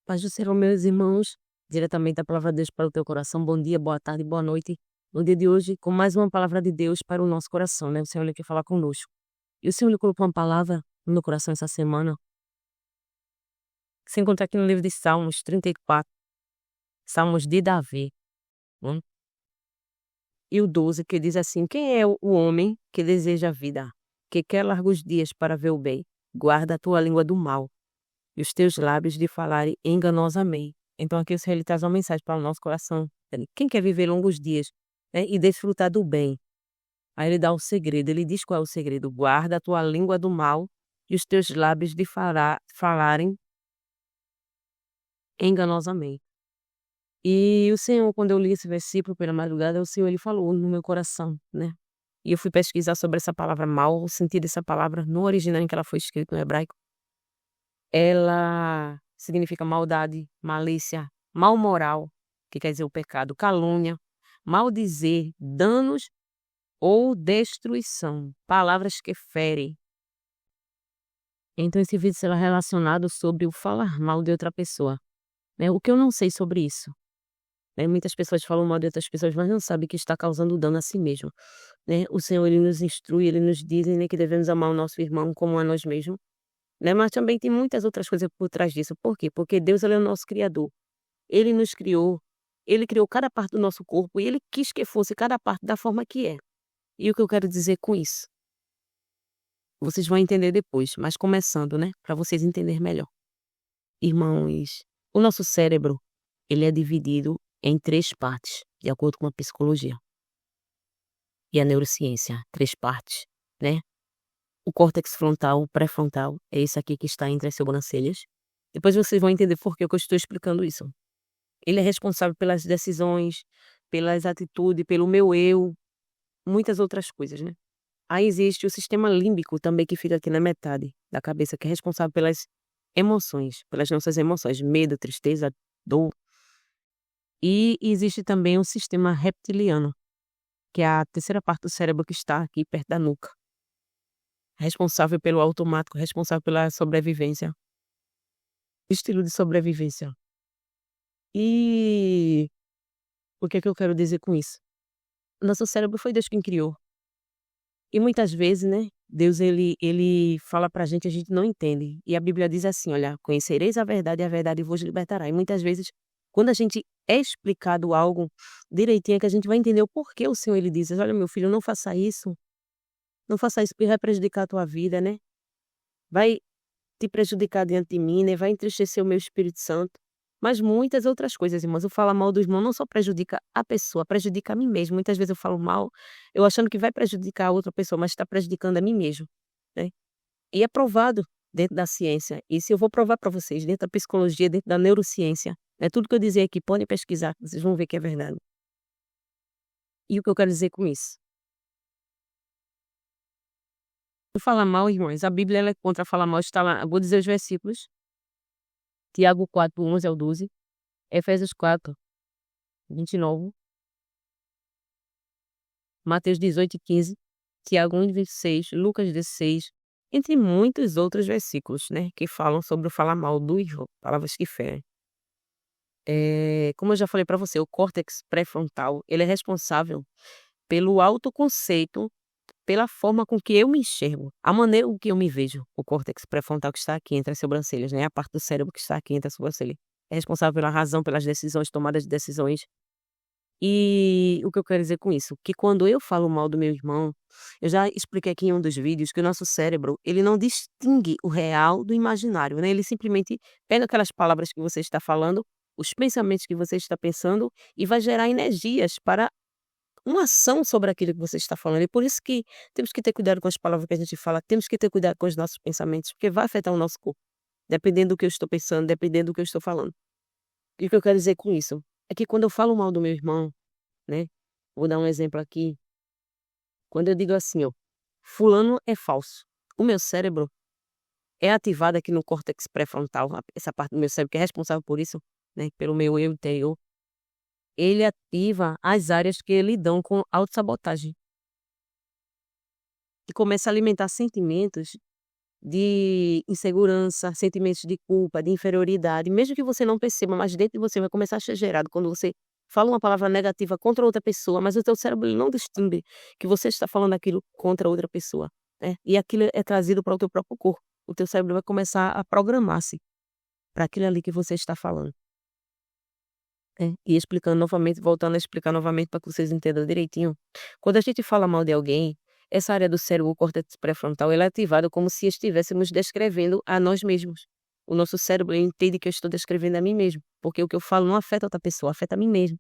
Paz do Senhor, meus irmãos, diretamente da palavra de Deus para o teu coração. Bom dia, boa tarde, boa noite. No dia de hoje, com mais uma palavra de Deus para o nosso coração, né? O Senhor ele quer falar conosco. E o Senhor ele colocou uma palavra no meu coração essa semana, que se encontra aqui no livro de Salmos 34, Salmos de Davi, né? E o 12, que diz assim: quem é o homem que deseja a vida, que quer largos dias para ver o bem? Guarda a tua língua do mal e os teus lábios de falarem enganosamente. Então aqui o Senhor ele traz uma mensagem para o nosso coração. Quem quer viver longos dias, né, e desfrutar do bem? Aí ele dá o segredo, ele diz qual é o segredo: guarda a tua língua do mal e os teus lábios de falarem enganosamente. E o Senhor, quando eu li esse versículo pela madrugada, o Senhor ele falou no meu coração, né? E eu fui pesquisar sobre essa palavra mal, o sentido dessa palavra no original em que ela foi escrita no hebraico. Ela significa maldade, malícia, mal moral, que quer dizer o pecado, calúnia, maldizer, danos ou destruição, palavras que ferem. Então esse vídeo será relacionado sobre o falar mal de outra pessoa, né? O que eu não sei sobre isso, né? Muitas pessoas falam mal de outras pessoas, mas não sabem que está causando dano a si mesmo, né? O Senhor ele nos instrui, ele nos diz, né, que devemos amar o nosso irmão como a nós mesmos. Né, mas também tem muitas outras coisas por trás disso. Por quê? Porque Deus ele é o nosso criador. Ele nos criou, ele criou cada parte do nosso corpo e ele quis que fosse cada parte da forma que é. E o que eu quero dizer com isso? Vocês vão entender depois, mas começando, né, para vocês entenderem melhor. Irmãos, o nosso cérebro, ele é dividido em 3 partes, de acordo com a psicologia e a neurociência, 3 partes, né? O córtex frontal, o pré-frontal, é esse aqui que está entre as sobrancelhas. Depois vocês vão entender por que eu estou explicando isso. Ele é responsável pelas decisões, pelas atitudes, pelo meu eu, muitas outras coisas, né. Aí existe o sistema límbico também que fica aqui na metade da cabeça, que é responsável pelas emoções, pelas nossas emoções, medo, tristeza, dor. E existe também o sistema reptiliano, que é a terceira parte do cérebro que está aqui perto da nuca, responsável pelo automático, responsável pela sobrevivência, estilo de sobrevivência. E o que é que eu quero dizer com isso? Nosso cérebro foi Deus quem criou. E muitas vezes, né, Deus ele fala pra gente, a gente não entende. E a Bíblia diz assim: "Olha, conhecereis a verdade vos libertará". E muitas vezes, quando a gente é explicado algo direitinho, é que a gente vai entender o porquê o Senhor ele diz: "Olha, meu filho, não faça isso, não faça isso, porque vai prejudicar a tua vida, né, vai te prejudicar diante de mim, né, vai entristecer o meu Espírito Santo". Mas muitas outras coisas, irmãos, eu falar mal do irmão não só prejudica a pessoa, prejudica a mim mesmo. Muitas vezes eu falo mal, eu achando que vai prejudicar a outra pessoa, mas está prejudicando a mim mesmo, né. E é provado dentro da ciência, isso eu vou provar para vocês, dentro da psicologia, dentro da neurociência, né, tudo que eu dizer aqui podem pesquisar, vocês vão ver que é verdade. E o que eu quero dizer com isso? Eu falar mal, irmãos, a Bíblia ela é contra falar mal, está lá, eu vou dizer os versículos, Tiago 4:11 ao 12, Efésios 4:29, Mateus 18:15, Tiago 1:26, Lucas 16, entre muitos outros versículos, né, que falam sobre o falar mal do irmão, palavras que ferem. Como eu já falei para você, o córtex pré-frontal, ele é responsável pelo autoconceito, pela forma com que eu me enxergo, a maneira com que eu me vejo. O córtex pré-frontal que está aqui entre as sobrancelhas, né, a parte do cérebro que está aqui entre as sobrancelhas. É responsável pela razão, pelas decisões, tomadas de decisões. E o que eu quero dizer com isso? Que quando eu falo mal do meu irmão, eu já expliquei aqui em um dos vídeos que o nosso cérebro, ele não distingue o real do imaginário, né, ele simplesmente pega aquelas palavras que você está falando, os pensamentos que você está pensando e vai gerar energias para uma ação sobre aquilo que você está falando. E por isso que temos que ter cuidado com as palavras que a gente fala, temos que ter cuidado com os nossos pensamentos, porque vai afetar o nosso corpo, dependendo do que eu estou pensando, dependendo do que eu estou falando. E o que eu quero dizer com isso? É que quando eu falo mal do meu irmão, né, vou dar um exemplo aqui, quando eu digo assim, ó: "Fulano é falso", o meu cérebro é ativado aqui no córtex pré-frontal, essa parte do meu cérebro que é responsável por isso, né, pelo meu eu interior, ele ativa as áreas que lidam com autossabotagem, e começa a alimentar sentimentos de insegurança, sentimentos de culpa, de inferioridade, mesmo que você não perceba, mas dentro de você vai começar a ser gerado quando você fala uma palavra negativa contra outra pessoa, mas o teu cérebro ele não distingue que você está falando aquilo contra outra pessoa, né, e aquilo é trazido para o teu próprio corpo. O teu cérebro vai começar a programar-se para aquilo ali que você está falando. E explicando novamente, voltando a explicar novamente para que vocês entendam direitinho. Quando a gente fala mal de alguém, essa área do cérebro, o córtex pré-frontal, ela é ativada como se estivéssemos descrevendo a nós mesmos. O nosso cérebro ele entende que eu estou descrevendo a mim mesmo, porque o que eu falo não afeta outra pessoa, afeta a mim mesmo.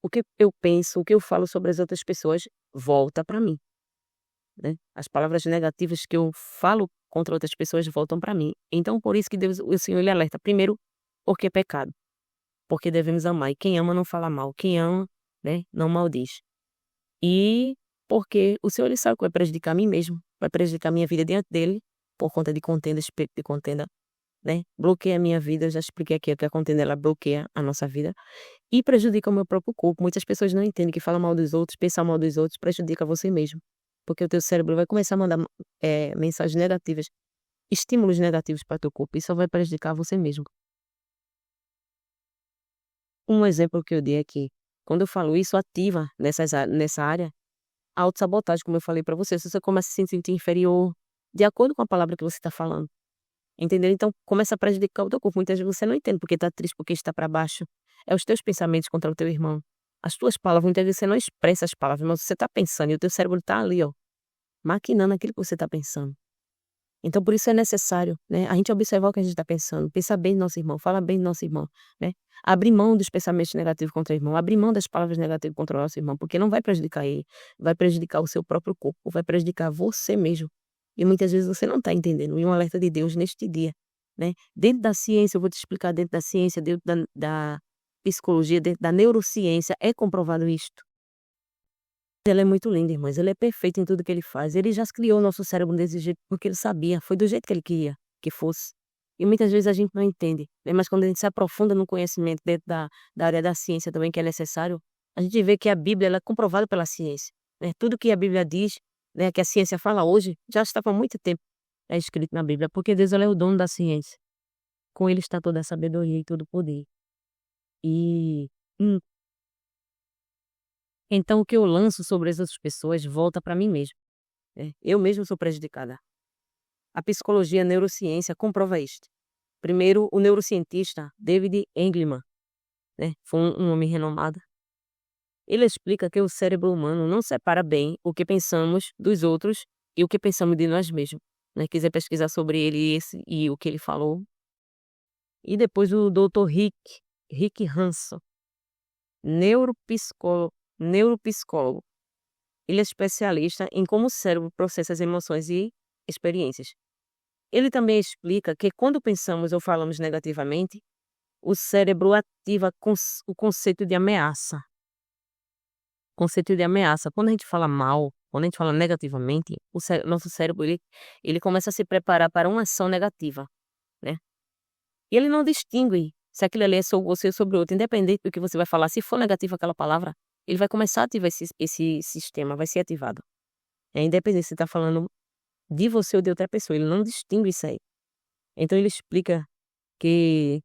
O que eu penso, o que eu falo sobre as outras pessoas volta para mim, né. As palavras negativas que eu falo contra outras pessoas voltam para mim. Então por isso que Deus o Senhor ele alerta, primeiro, porque é pecado. Porque devemos amar, e quem ama não fala mal, quem ama, né, não maldiz. E porque o Senhor ele sabe que vai prejudicar a mim mesmo, vai prejudicar a minha vida diante dele, por conta de contenda, espírito de contenda, né, bloqueia a minha vida, eu já expliquei aqui que a contenda ela bloqueia a nossa vida, e prejudica o meu próprio corpo. Muitas pessoas não entendem que falar mal dos outros, pensar mal dos outros, prejudica você mesmo, porque o teu cérebro vai começar a mandar, mensagens negativas, estímulos negativos para teu corpo, e só vai prejudicar você mesmo. Um exemplo que eu dei aqui, quando eu falo isso ativa nessa área, a autossabotagem, como eu falei pra você, se você começa a se sentir inferior, de acordo com a palavra que você tá falando, entendeu? Então começa a prejudicar o teu corpo, muitas vezes você não entende porque tá triste, porque está pra baixo, é os teus pensamentos contra o teu irmão, as tuas palavras, muitas vezes você não expressa as palavras, mas você tá pensando e o teu cérebro tá ali, ó, maquinando aquilo que você tá pensando. Então por isso é necessário, né, a gente observar o que a gente está pensando, pensar bem do nosso irmão, falar bem do nosso irmão, né, abrir mão dos pensamentos negativos contra o irmão, abrir mão das palavras negativas contra o nosso irmão, porque não vai prejudicar ele, vai prejudicar o seu próprio corpo, vai prejudicar você mesmo. E muitas vezes você não está entendendo, e um alerta de Deus neste dia, né. Dentro da ciência, eu vou te explicar dentro da ciência, dentro da psicologia, dentro da neurociência, é comprovado isto. Ele é muito lindo, irmãs, ele é perfeito em tudo que ele faz. Ele já criou o nosso cérebro desse jeito, porque ele sabia, foi do jeito que ele queria que fosse. E muitas vezes a gente não entende, né, mas quando a gente se aprofunda no conhecimento dentro da área da ciência também que é necessário, a gente vê que a Bíblia ela é comprovada pela ciência, né. Tudo que a Bíblia diz, né, que a ciência fala hoje, já estava há muito tempo, escrito na Bíblia, porque Deus ele é o dono da ciência. Com ele está toda a sabedoria e todo o poder. E, hum, então o que eu lanço sobre as outras pessoas volta para mim mesmo. Eu mesmo sou prejudicada. A psicologia, a neurociência comprova isto. Primeiro, o neurocientista David Engelman, né, foi um homem renomado. Ele explica que o cérebro humano não separa bem o que pensamos dos outros e o que pensamos de nós mesmos. Né, quiser pesquisar sobre ele e o que ele falou. E depois o Dr. Rick Hanson, neuropsicólogo. Ele é especialista em como o cérebro processa as emoções e experiências. Ele também explica que quando pensamos ou falamos negativamente, o cérebro ativa o conceito de ameaça. Conceito de ameaça. Quando a gente fala mal, quando a gente fala negativamente, nosso cérebro ele começa a se preparar para uma ação negativa, né? E ele não distingue se aquilo ali é sobre você ou sobre outro, independente do que você vai falar. Se for negativo aquela palavra, ele vai começar a ativar esse sistema, vai ser ativado. Independente se você está falando de você ou de outra pessoa, ele não distingue isso aí. Então ele explica que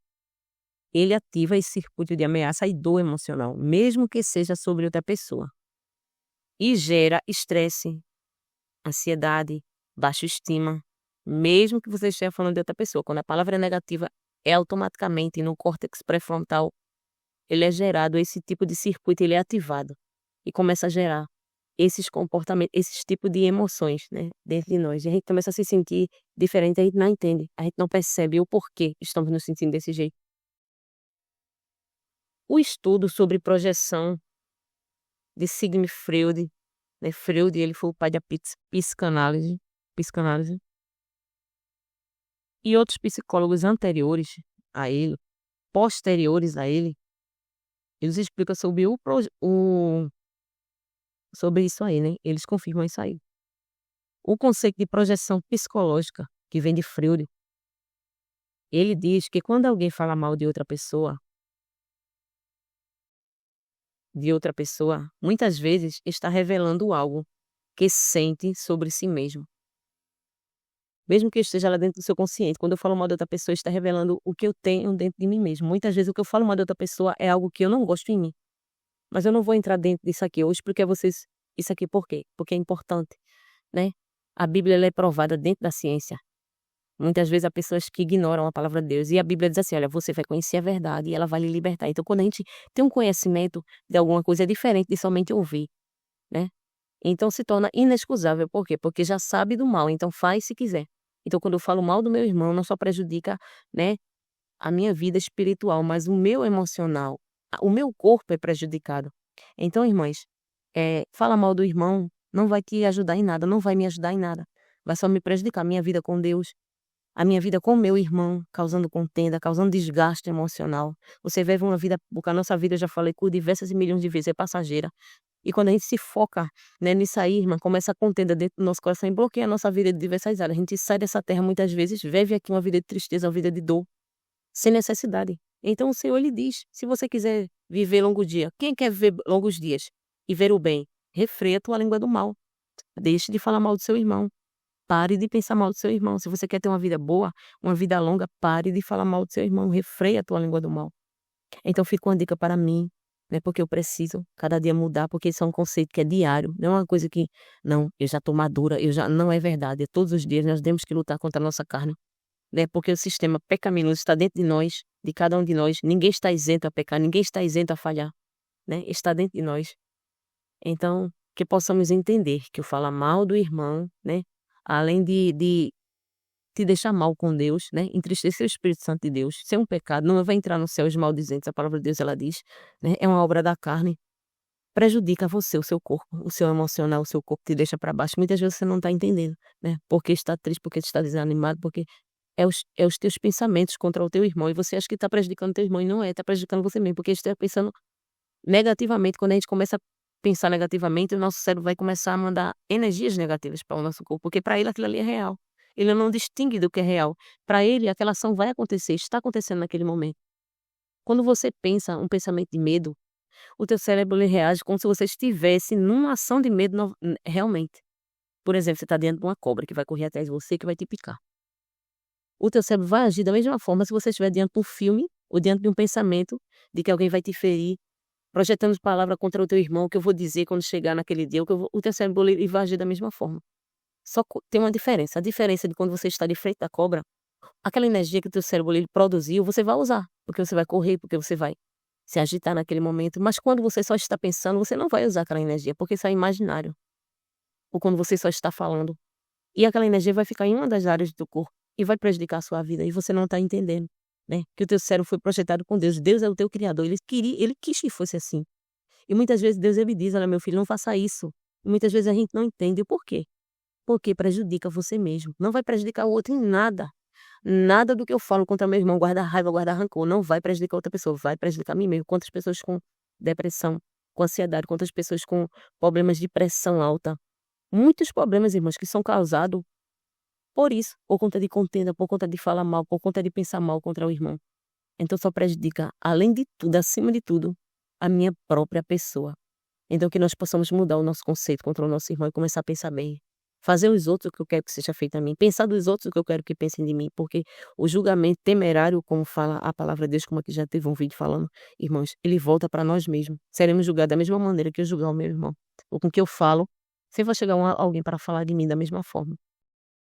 ele ativa esse circuito de ameaça e dor emocional, mesmo que seja sobre outra pessoa. E gera estresse, ansiedade, baixa estima, mesmo que você esteja falando de outra pessoa. Quando a palavra é negativa, é automaticamente no córtex pré-frontal, ele é gerado, esse tipo de circuito ele é ativado e começa a gerar esses comportamentos, esses tipos de emoções, né, dentro de nós. E a gente começa a se sentir diferente, a gente não entende, a gente não percebe o porquê estamos nos sentindo desse jeito. O estudo sobre projeção de Sigmund Freud, né, Freud ele foi o pai da psicanálise, e outros psicólogos anteriores a ele, posteriores a ele, eles explicam sobre sobre isso aí, né, eles confirmam isso aí. O conceito de projeção psicológica, que vem de Freud, ele diz que quando alguém fala mal de outra pessoa, de outra pessoa, muitas vezes está revelando algo que sente sobre si mesmo. Mesmo que esteja lá dentro do seu consciente, quando eu falo mal de outra pessoa, está revelando o que eu tenho dentro de mim mesmo. Muitas vezes o que eu falo mal de outra pessoa é algo que eu não gosto em mim. Mas eu não vou entrar dentro disso aqui. Eu expliquei a vocês isso aqui por quê? Porque é importante, né? A Bíblia ela é provada dentro da ciência. Muitas vezes há pessoas que ignoram a palavra de Deus. E a Bíblia diz assim, olha, você vai conhecer a verdade e ela vai lhe libertar. Então, quando a gente tem um conhecimento de alguma coisa, é diferente de somente ouvir, né? Então, se torna inexcusável. Por quê? Porque já sabe do mal, então faz se quiser. Então, quando eu falo mal do meu irmão, não só prejudica, né, a minha vida espiritual, mas o meu emocional, o meu corpo é prejudicado. Então, irmãs, fala mal do irmão não vai te ajudar em nada, não vai me ajudar em nada. Vai só me prejudicar a minha vida com Deus, a minha vida com o meu irmão, causando contenda, causando desgaste emocional. Você vive uma vida, porque a nossa vida, eu já falei por diversas e milhões de vezes, é passageira. E quando a gente se foca, né, nisso aí, irmã, começa a contenda dentro do nosso coração e bloqueia a nossa vida de diversas áreas. A gente sai dessa terra muitas vezes, vive aqui uma vida de tristeza, uma vida de dor, sem necessidade. Então o Senhor lhe diz, se você quiser viver longo dia, quem quer viver longos dias e ver o bem, refreia a tua língua do mal. Deixe de falar mal do seu irmão. Pare de pensar mal do seu irmão. Se você quer ter uma vida boa, uma vida longa, pare de falar mal do seu irmão. Refreia a tua língua do mal. Então fica uma dica para mim, né? Porque eu preciso cada dia mudar, porque isso é um conceito que é diário. Não é uma coisa que, não, eu já estou madura, não é verdade. É todos os dias nós temos que lutar contra a nossa carne, né? Porque o sistema pecaminoso está dentro de nós, de cada um de nós. Ninguém está isento a pecar, ninguém está isento a falhar, né? Está dentro de nós. Então, que possamos entender que o falar mal do irmão, né? Além de te deixar mal com Deus, né? Entristecer o Espírito Santo de Deus, ser um pecado, não vai entrar no céu os maldizentes, a palavra de Deus ela diz, né? É uma obra da carne, prejudica você, o seu corpo, o seu emocional, o seu corpo te deixa para baixo. Muitas vezes você não está entendendo, né? Porque está triste, porque está desanimado, porque é os teus pensamentos contra o teu irmão, e você acha que está prejudicando o teu irmão, e não é, está prejudicando você mesmo, porque está pensando negativamente. Quando a gente começa a pensar negativamente, o nosso cérebro vai começar a mandar energias negativas para o nosso corpo, porque para ele aquilo ali é real. Ele não distingue do que é real. Para ele, aquela ação vai acontecer, está acontecendo naquele momento. Quando você pensa um pensamento de medo, o teu cérebro ele reage como se você estivesse numa ação de medo realmente. Por exemplo, você está diante de uma cobra que vai correr atrás de você, que vai te picar. O teu cérebro vai agir da mesma forma se você estiver diante de um filme ou diante de um pensamento de que alguém vai te ferir, projetando palavra contra o teu irmão, o que eu vou dizer quando chegar naquele dia, o teu cérebro ele vai agir da mesma forma. Só tem uma diferença. A diferença de quando você está de frente da cobra, aquela energia que o teu cérebro ele produziu, você vai usar, porque você vai correr, porque você vai se agitar naquele momento. Mas quando você só está pensando, você não vai usar aquela energia, porque isso é imaginário. Ou quando você só está falando. E aquela energia vai ficar em uma das áreas do teu corpo e vai prejudicar a sua vida, e você não está entendendo, né? Que o teu cérebro foi projetado com Deus. Deus é o teu criador, ele quis que fosse assim. E muitas vezes Deus ele diz, olha meu filho, não faça isso. E muitas vezes a gente não entende o porquê. Porque prejudica você mesmo. Não vai prejudicar o outro em nada. Nada do que eu falo contra meu irmão, guarda raiva, guarda rancor, não vai prejudicar outra pessoa, vai prejudicar a mim mesmo. Quantas pessoas com depressão, com ansiedade, quantas pessoas com problemas de pressão alta. Muitos problemas, irmãos, que são causados por isso, por conta de contenda, por conta de falar mal, por conta de pensar mal contra o irmão. Então só prejudica, além de tudo, acima de tudo, a minha própria pessoa. Então que nós possamos mudar o nosso conceito contra o nosso irmão e começar a pensar bem. Fazer os outros o que eu quero que seja feito a mim. Pensar dos outros o que eu quero que pensem de mim. Porque o julgamento temerário, como fala a palavra de Deus, como aqui já teve um vídeo falando, irmãos, ele volta para nós mesmos. Seremos julgados da mesma maneira que eu julgar o meu irmão. Ou com o que eu falo, sempre vai chegar alguém para falar de mim da mesma forma.